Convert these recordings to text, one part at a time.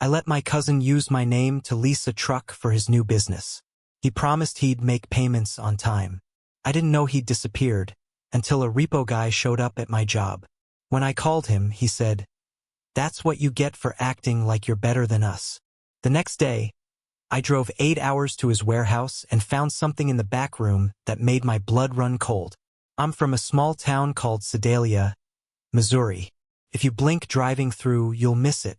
I let my cousin use my name to lease a truck for his new business. He promised he'd make payments on time. I didn't know he'd disappeared until a repo guy showed up at my job. When I called him, he said, "That's what you get for acting like you're better than us." The next day, I drove 8 hours to his warehouse and found something in the back room that made my blood run cold. I'm from a small town called Sedalia, Missouri. If you blink driving through, you'll miss it.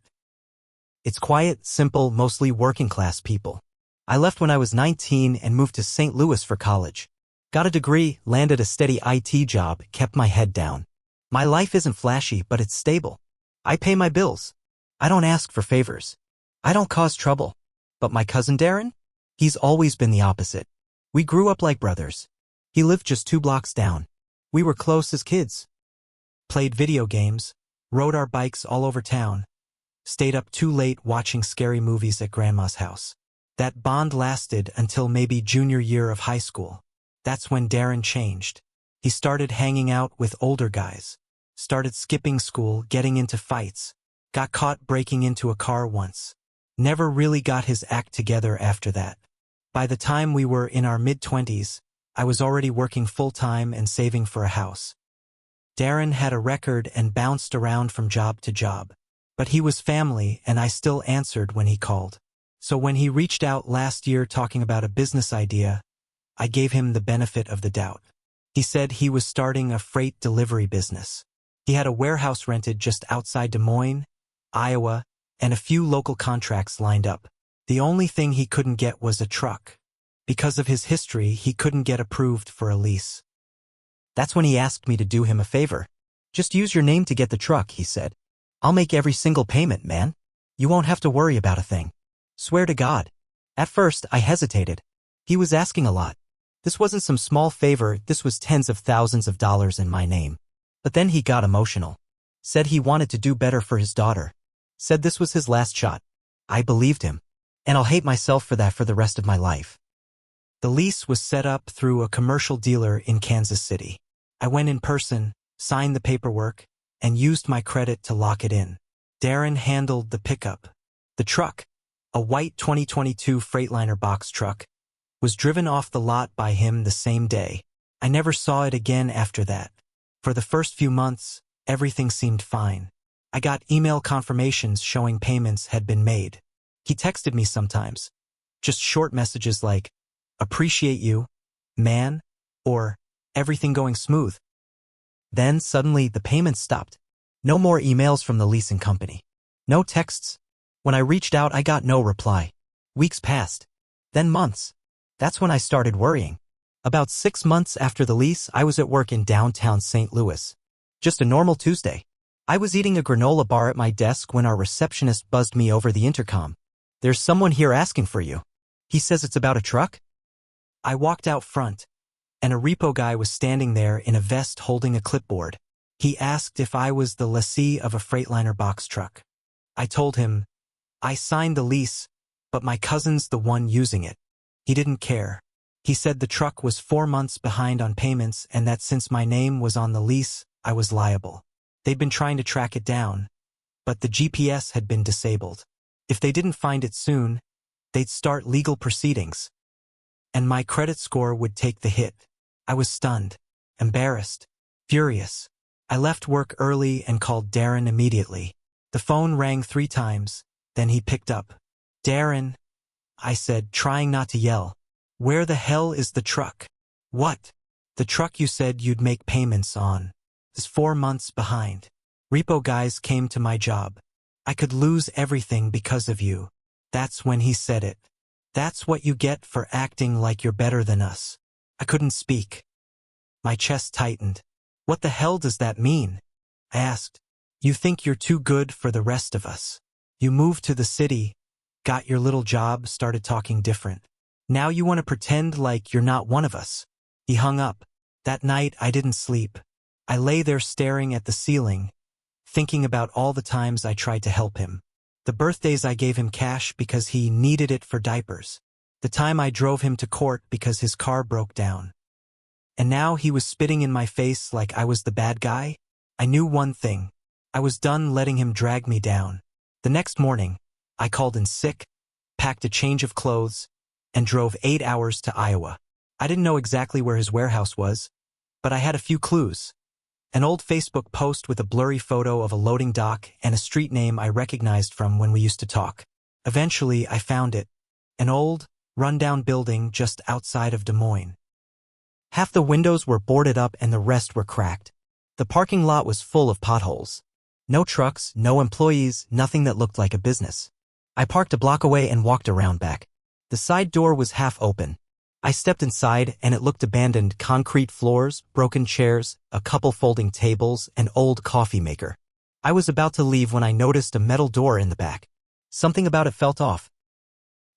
It's quiet, simple, mostly working-class people. I left when I was 19 and moved to St. Louis for college. Got a degree, landed a steady IT job, kept my head down. My life isn't flashy, but it's stable. I pay my bills. I don't ask for favors. I don't cause trouble. But my cousin Darren? He's always been the opposite. We grew up like brothers. He lived just 2 blocks down. We were close as kids. Played video games, rode our bikes all over town, stayed up too late watching scary movies at Grandma's house. That bond lasted until maybe junior year of high school. That's when Darren changed. He started hanging out with older guys, started skipping school, getting into fights, got caught breaking into a car once. Never really got his act together after that. By the time we were in our mid-20s, I was already working full-time and saving for a house. Darren had a record and bounced around from job to job. But he was family and I still answered when he called. So when he reached out last year talking about a business idea, I gave him the benefit of the doubt. He said he was starting a freight delivery business. He had a warehouse rented just outside Des Moines, Iowa, and a few local contracts lined up. The only thing he couldn't get was a truck. Because of his history, he couldn't get approved for a lease. That's when he asked me to do him a favor. "Just use your name to get the truck," he said. "I'll make every single payment, man. You won't have to worry about a thing. Swear to God." At first, I hesitated. He was asking a lot. This wasn't some small favor, this was tens of thousands of dollars in my name. But then he got emotional. Said he wanted to do better for his daughter. Said this was his last shot. I believed him. And I'll hate myself for that for the rest of my life. The lease was set up through a commercial dealer in Kansas City. I went in person, signed the paperwork, and used my credit to lock it in. Darren handled the pickup. The truck, a white 2022 Freightliner box truck, was driven off the lot by him the same day. I never saw it again after that. For the first few months, everything seemed fine. I got email confirmations showing payments had been made. He texted me sometimes. Just short messages like, "Appreciate you, man," or "Everything going smooth." Then suddenly the payments stopped. No more emails from the leasing company. No texts. When I reached out, I got no reply. Weeks passed. Then months. That's when I started worrying. About 6 months after the lease, I was at work in downtown St. Louis. Just a normal Tuesday. I was eating a granola bar at my desk when our receptionist buzzed me over the intercom. "There's someone here asking for you. He says it's about a truck." I walked out front, and a repo guy was standing there in a vest holding a clipboard. He asked if I was the lessee of a Freightliner box truck. I told him, "I signed the lease, but my cousin's the one using it." He didn't care. He said the truck was 4 months behind on payments and that since my name was on the lease, I was liable. They'd been trying to track it down, but the GPS had been disabled. If they didn't find it soon, they'd start legal proceedings. And my credit score would take the hit. I was stunned, embarrassed, furious. I left work early and called Darren immediately. The phone rang 3 times, then he picked up. "Darren," I said, trying not to yell. "Where the hell is the truck?" "What?" "The truck you said you'd make payments on is 4 months behind. Repo guys came to my job. I could lose everything because of you." That's when he said it. "That's what you get for acting like you're better than us." I couldn't speak. My chest tightened. "What the hell does that mean?" I asked. "You think you're too good for the rest of us. You moved to the city, got your little job, started talking different. Now you want to pretend like you're not one of us." He hung up. That night I didn't sleep. I lay there staring at the ceiling, thinking about all the times I tried to help him. The birthdays I gave him cash because he needed it for diapers. The time I drove him to court because his car broke down. And now he was spitting in my face like I was the bad guy. I knew one thing. I was done letting him drag me down. The next morning, I called in sick, packed a change of clothes, and drove 8 hours to Iowa. I didn't know exactly where his warehouse was, but I had a few clues. An old Facebook post with a blurry photo of a loading dock and a street name I recognized from when we used to talk. Eventually, I found it. An old, rundown building just outside of Des Moines. Half the windows were boarded up and the rest were cracked. The parking lot was full of potholes. No trucks, no employees, nothing that looked like a business. I parked a block away and walked around back. The side door was half open. I stepped inside and it looked abandoned: concrete floors, broken chairs, a couple folding tables, an old coffee maker. I was about to leave when I noticed a metal door in the back. Something about it felt off.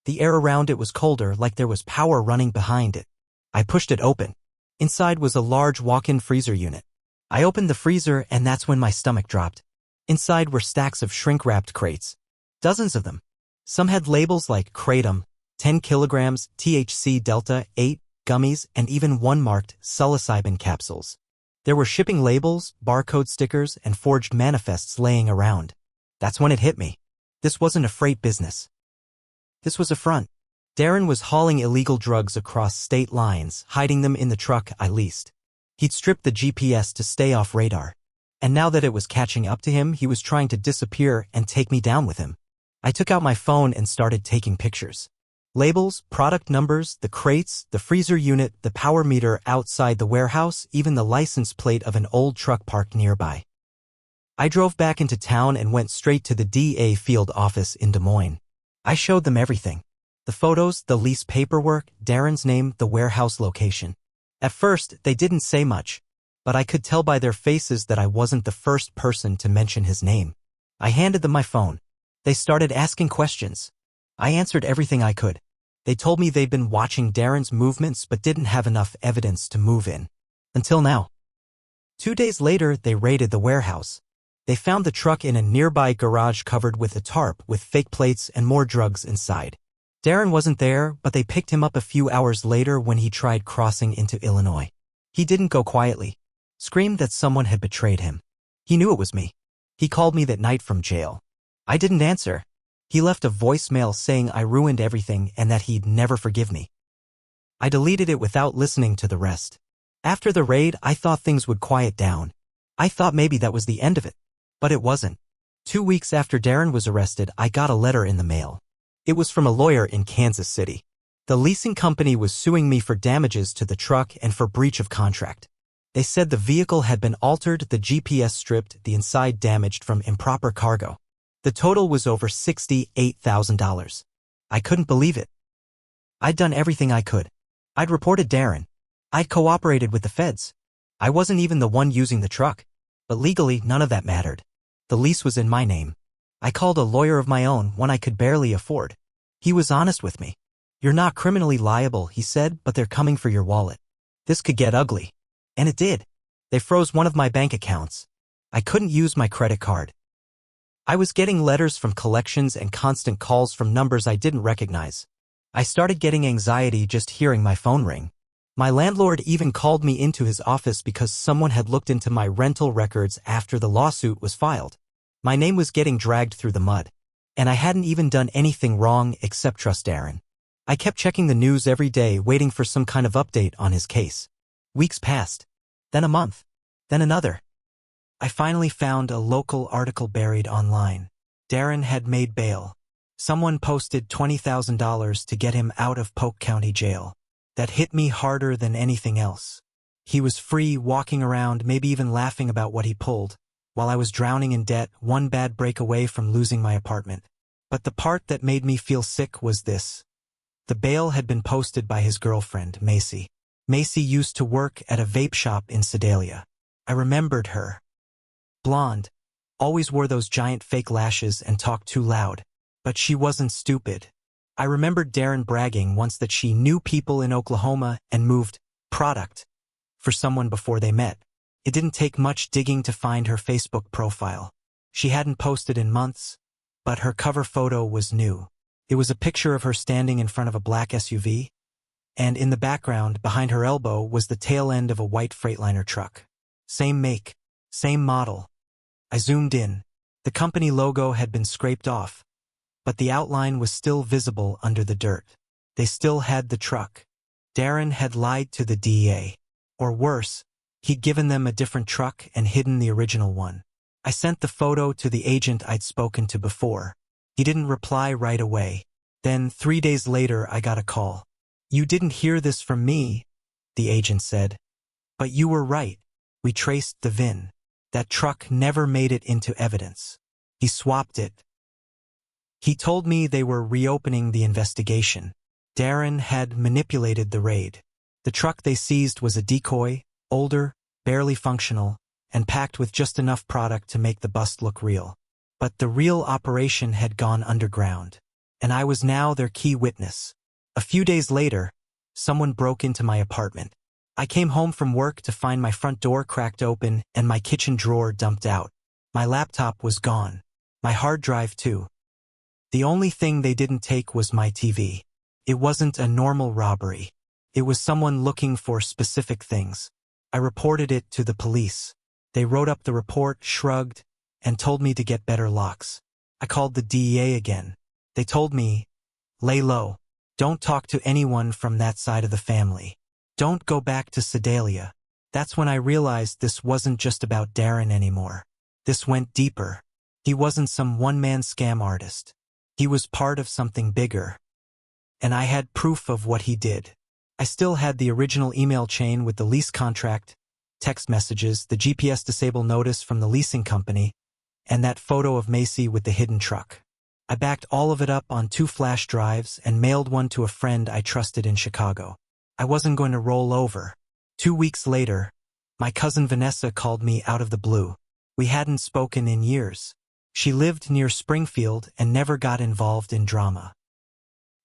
The air around it was colder, like there was power running behind it. I pushed it open. Inside was a large walk-in freezer unit. I opened the freezer and that's when my stomach dropped. Inside were stacks of shrink-wrapped crates. Dozens of them. Some had labels like Kratom, 10 kilograms, THC Delta 8, gummies, and even one marked psilocybin capsules. There were shipping labels, barcode stickers, and forged manifests laying around. That's when it hit me. This wasn't a freight business. This was a front. Darren was hauling illegal drugs across state lines, hiding them in the truck I leased. He'd stripped the GPS to stay off radar. And now that it was catching up to him, he was trying to disappear and take me down with him. I took out my phone and started taking pictures. Labels, product numbers, the crates, the freezer unit, the power meter outside the warehouse, even the license plate of an old truck parked nearby. I drove back into town and went straight to the DA field office in Des Moines. I showed them everything. The photos, the lease paperwork, Darren's name, the warehouse location. At first, they didn't say much, but I could tell by their faces that I wasn't the first person to mention his name. I handed them my phone. They started asking questions. I answered everything I could. They told me they'd been watching Darren's movements but didn't have enough evidence to move in. Until now. 2 days later, they raided the warehouse. They found the truck in a nearby garage covered with a tarp with fake plates and more drugs inside. Darren wasn't there, but they picked him up a few hours later when he tried crossing into Illinois. He didn't go quietly. Screamed that someone had betrayed him. He knew it was me. He called me that night from jail. I didn't answer. He left a voicemail saying I ruined everything and that he'd never forgive me. I deleted it without listening to the rest. After the raid, I thought things would quiet down. I thought maybe that was the end of it. But it wasn't. 2 weeks after Darren was arrested, I got a letter in the mail. It was from a lawyer in Kansas City. The leasing company was suing me for damages to the truck and for breach of contract. They said the vehicle had been altered, the GPS stripped, the inside damaged from improper cargo. The total was over $68,000. I couldn't believe it. I'd done everything I could. I'd reported Darren. I'd cooperated with the feds. I wasn't even the one using the truck. But legally, none of that mattered. The lease was in my name. I called a lawyer of my own, one I could barely afford. He was honest with me. You're not criminally liable, he said, but they're coming for your wallet. This could get ugly. And it did. They froze one of my bank accounts. I couldn't use my credit card. I was getting letters from collections and constant calls from numbers I didn't recognize. I started getting anxiety just hearing my phone ring. My landlord even called me into his office because someone had looked into my rental records after the lawsuit was filed. My name was getting dragged through the mud. And I hadn't even done anything wrong except trust Darren. I kept checking the news every day, waiting for some kind of update on his case. Weeks passed. Then a month. Then another. I finally found a local article buried online. Darren had made bail. Someone posted $20,000 to get him out of Polk County Jail. That hit me harder than anything else. He was free, walking around, maybe even laughing about what he pulled, while I was drowning in debt, one bad break away from losing my apartment. But the part that made me feel sick was this. The bail had been posted by his girlfriend, Macy. Macy used to work at a vape shop in Sedalia. I remembered her. Blonde. Always wore those giant fake lashes and talked too loud. But she wasn't stupid. I remembered Darren bragging once that she knew people in Oklahoma and moved product for someone before they met. It didn't take much digging to find her Facebook profile. She hadn't posted in months, but her cover photo was new. It was a picture of her standing in front of a black SUV, and in the background, behind her elbow, was the tail end of a white Freightliner truck. Same make, same model. I zoomed in. The company logo had been scraped off, but the outline was still visible under the dirt. They still had the truck. Darren had lied to the DEA. Or worse, he'd given them a different truck and hidden the original one. I sent the photo to the agent I'd spoken to before. He didn't reply right away. Then, 3 days later, I got a call. "You didn't hear this from me," the agent said. "But you were right. We traced the VIN. That truck never made it into evidence. He swapped it." He told me they were reopening the investigation. Darren had manipulated the raid. The truck they seized was a decoy, older, barely functional, and packed with just enough product to make the bust look real. But the real operation had gone underground, and I was now their key witness. A few days later, someone broke into my apartment. I came home from work to find my front door cracked open and my kitchen drawer dumped out. My laptop was gone. My hard drive too. The only thing they didn't take was my TV. It wasn't a normal robbery. It was someone looking for specific things. I reported it to the police. They wrote up the report, shrugged, and told me to get better locks. I called the DEA again. They told me, "Lay low. Don't talk to anyone from that side of the family. Don't go back to Sedalia." That's when I realized this wasn't just about Darren anymore. This went deeper. He wasn't some one-man scam artist. He was part of something bigger. And I had proof of what he did. I still had the original email chain with the lease contract, text messages, the GPS disable notice from the leasing company, and that photo of Macy with the hidden truck. I backed all of it up on 2 flash drives and mailed one to a friend I trusted in Chicago. I wasn't going to roll over. 2 weeks later, my cousin Vanessa called me out of the blue. We hadn't spoken in years. She lived near Springfield and never got involved in drama.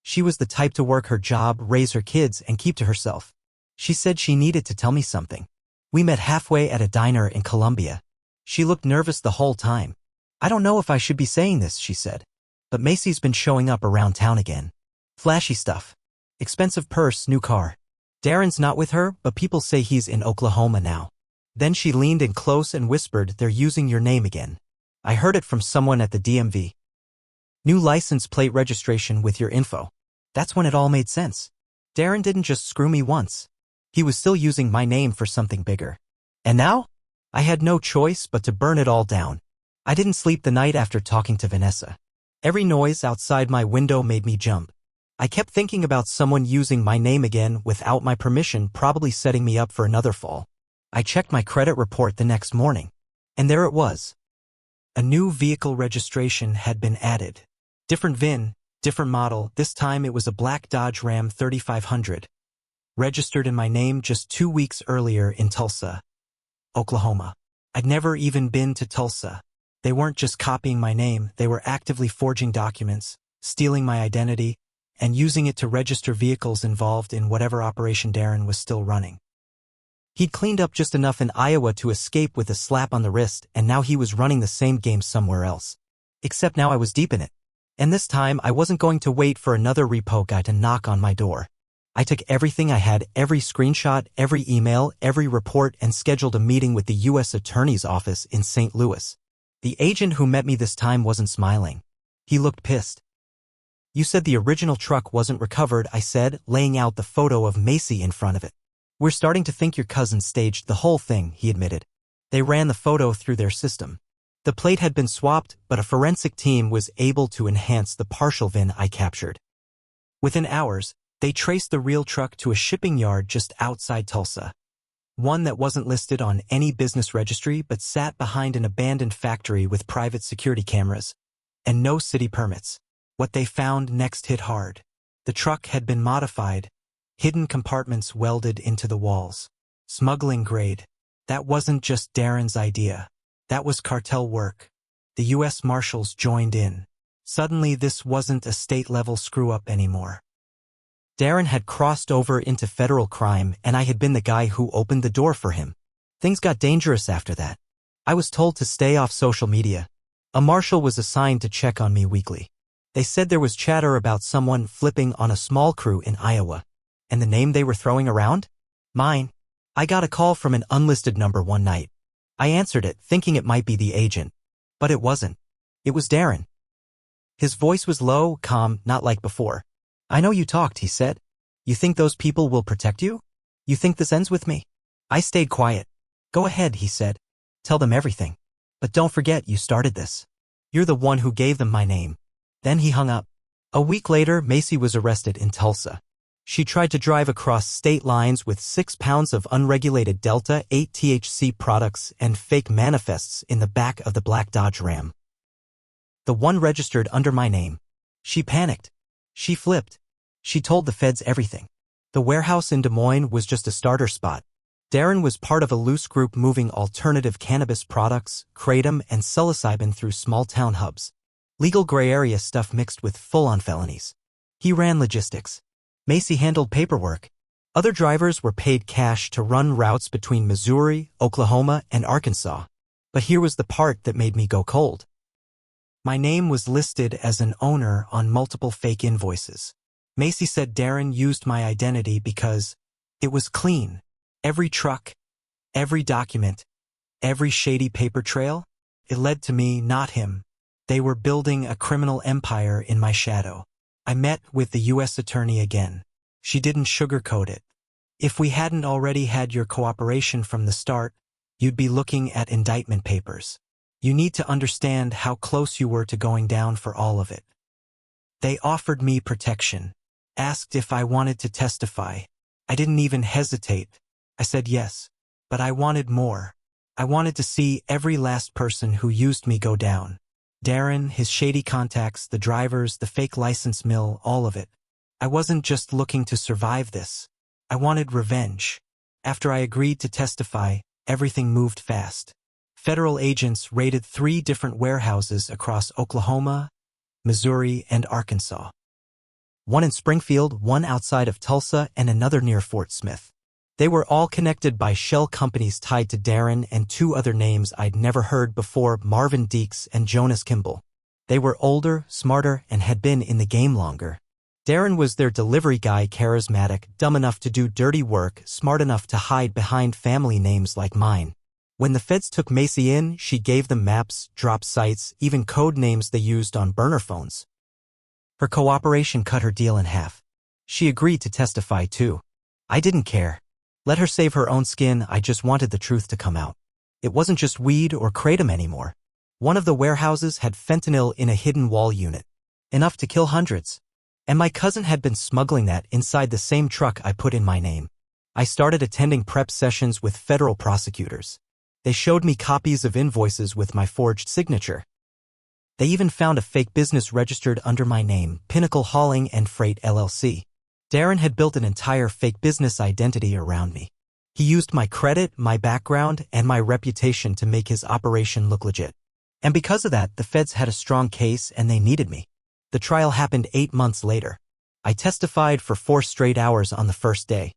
She was the type to work her job, raise her kids, and keep to herself. She said she needed to tell me something. We met halfway at a diner in Columbia. She looked nervous the whole time. "I don't know if I should be saying this," she said, "but Macy's been showing up around town again. Flashy stuff. Expensive purse, new car. Darren's not with her, but people say he's in Oklahoma now." Then she leaned in close and whispered, "They're using your name again. I heard it from someone at the DMV. New license plate registration with your info." That's when it all made sense. Darren didn't just screw me once. He was still using my name for something bigger. And now? I had no choice but to burn it all down. I didn't sleep the night after talking to Vanessa. Every noise outside my window made me jump. I kept thinking about someone using my name again without my permission, probably setting me up for another fall. I checked my credit report the next morning, and there it was. A new vehicle registration had been added. Different VIN, different model. This time it was a black Dodge Ram 3500. Registered in my name just 2 weeks earlier in Tulsa, Oklahoma. I'd never even been to Tulsa. They weren't just copying my name, they were actively forging documents, stealing my identity, and using it to register vehicles involved in whatever operation Darren was still running. He'd cleaned up just enough in Iowa to escape with a slap on the wrist, and now he was running the same game somewhere else. Except now I was deep in it. And this time I wasn't going to wait for another repo guy to knock on my door. I took everything I had, every screenshot, every email, every report, and scheduled a meeting with the U.S. Attorney's Office in St. Louis. The agent who met me this time wasn't smiling. He looked pissed. "You said the original truck wasn't recovered," I said, laying out the photo of Macy in front of it. "We're starting to think your cousin staged the whole thing," he admitted. They ran the photo through their system. The plate had been swapped, but a forensic team was able to enhance the partial VIN I captured. Within hours, they traced the real truck to a shipping yard just outside Tulsa. One that wasn't listed on any business registry but sat behind an abandoned factory with private security cameras and no city permits. What they found next hit hard. The truck had been modified, hidden compartments welded into the walls. Smuggling grade. That wasn't just Darren's idea. That was cartel work. The U.S. Marshals joined in. Suddenly this wasn't a state-level screw-up anymore. Darren had crossed over into federal crime, and I had been the guy who opened the door for him. Things got dangerous after that. I was told to stay off social media. A marshal was assigned to check on me weekly. They said there was chatter about someone flipping on a small crew in Iowa. And the name they were throwing around? Mine. I got a call from an unlisted number one night. I answered it, thinking it might be the agent. But it wasn't. It was Darren. His voice was low, calm, not like before. "I know you talked," he said. "You think those people will protect you? You think this ends with me?" I stayed quiet. "Go ahead," he said. "Tell them everything. But don't forget you started this. You're the one who gave them my name." Then he hung up. A week later, Macy was arrested in Tulsa. She tried to drive across state lines with 6 pounds of unregulated Delta 8 THC products and fake manifests in the back of the black Dodge Ram. The one registered under my name. She panicked. She flipped. She told the feds everything. The warehouse in Des Moines was just a starter spot. Darren was part of a loose group moving alternative cannabis products, kratom, and psilocybin through small-town hubs. Legal gray area stuff mixed with full-on felonies. He ran logistics. Macy handled paperwork. Other drivers were paid cash to run routes between Missouri, Oklahoma, and Arkansas. But here was the part that made me go cold. My name was listed as an owner on multiple fake invoices. Macy said Darren used my identity because it was clean. Every truck, every document, every shady paper trail, it led to me, not him. They were building a criminal empire in my shadow. I met with the U.S. attorney again. She didn't sugarcoat it. "If we hadn't already had your cooperation from the start, you'd be looking at indictment papers. You need to understand how close you were to going down for all of it." They offered me protection, asked if I wanted to testify. I didn't even hesitate. I said yes, but I wanted more. I wanted to see every last person who used me go down. Darren, his shady contacts, the drivers, the fake license mill, all of it. I wasn't just looking to survive this. I wanted revenge. After I agreed to testify, everything moved fast. Federal agents raided 3 different warehouses across Oklahoma, Missouri, and Arkansas. One in Springfield, one outside of Tulsa, and another near Fort Smith. They were all connected by shell companies tied to Darren and 2 other names I'd never heard before, Marvin Deeks and Jonas Kimball. They were older, smarter, and had been in the game longer. Darren was their delivery guy, charismatic, dumb enough to do dirty work, smart enough to hide behind family names like mine. When the feds took Macy in, she gave them maps, drop sites, even code names they used on burner phones. Her cooperation cut her deal in half. She agreed to testify too. I didn't care. Let her save her own skin, I just wanted the truth to come out. It wasn't just weed or kratom anymore. One of the warehouses had fentanyl in a hidden wall unit. Enough to kill hundreds. And my cousin had been smuggling that inside the same truck I put in my name. I started attending prep sessions with federal prosecutors. They showed me copies of invoices with my forged signature. They even found a fake business registered under my name, Pinnacle Hauling and Freight LLC. Darren had built an entire fake business identity around me. He used my credit, my background, and my reputation to make his operation look legit. And because of that, the feds had a strong case and they needed me. The trial happened 8 months later. I testified for 4 straight hours on the first day.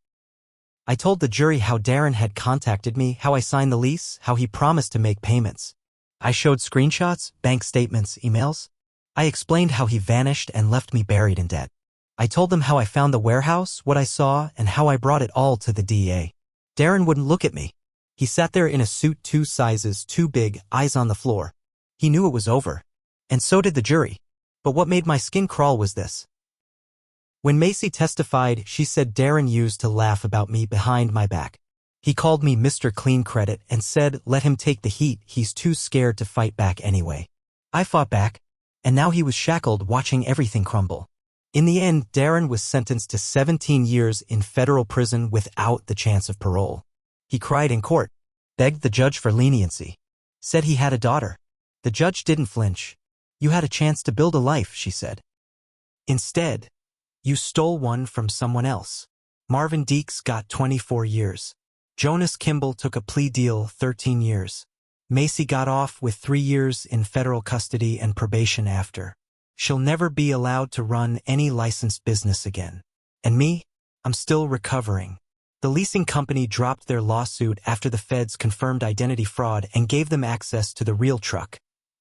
I told the jury how Darren had contacted me, how I signed the lease, how he promised to make payments. I showed screenshots, bank statements, emails. I explained how he vanished and left me buried in debt. I told them how I found the warehouse, what I saw, and how I brought it all to the DEA. Darren wouldn't look at me. He sat there in a suit 2 sizes too big, eyes on the floor. He knew it was over. And so did the jury. But what made my skin crawl was this. When Macy testified, she said Darren used to laugh about me behind my back. He called me Mr. Clean Credit and said, let him take the heat, he's too scared to fight back anyway. I fought back, and now he was shackled watching everything crumble. In the end, Darren was sentenced to 17 years in federal prison without the chance of parole. He cried in court, begged the judge for leniency, said he had a daughter. The judge didn't flinch. You had a chance to build a life, she said. Instead, you stole one from someone else. Marvin Deeks got 24 years. Jonas Kimball took a plea deal, 13 years. Macy got off with 3 years in federal custody and probation after. She'll never be allowed to run any licensed business again. And me? I'm still recovering. The leasing company dropped their lawsuit after the feds confirmed identity fraud and gave them access to the real truck,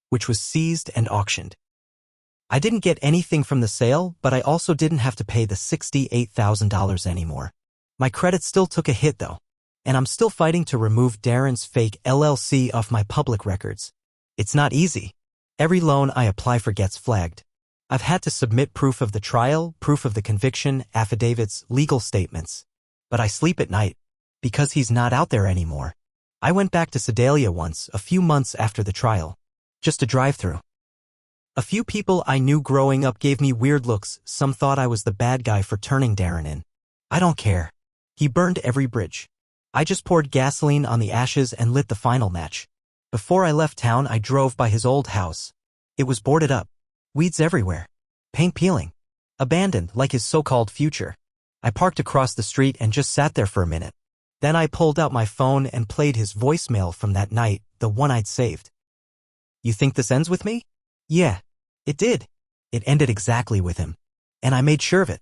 which was seized and auctioned. I didn't get anything from the sale, but I also didn't have to pay the $68,000 anymore. My credit still took a hit though, and I'm still fighting to remove Darren's fake LLC off my public records. It's not easy. Every loan I apply for gets flagged. I've had to submit proof of the trial, proof of the conviction, affidavits, legal statements. But I sleep at night, because he's not out there anymore. I went back to Sedalia once, a few months after the trial. Just to drive through. A few people I knew growing up gave me weird looks. Some thought I was the bad guy for turning Darren in. I don't care. He burned every bridge. I just poured gasoline on the ashes and lit the final match. Before I left town, I drove by his old house. It was boarded up. Weeds everywhere. Paint peeling. Abandoned, like his so-called future. I parked across the street and just sat there for a minute. Then I pulled out my phone and played his voicemail from that night, the one I'd saved. You think this ends with me? Yeah, it did. It ended exactly with him. And I made sure of it.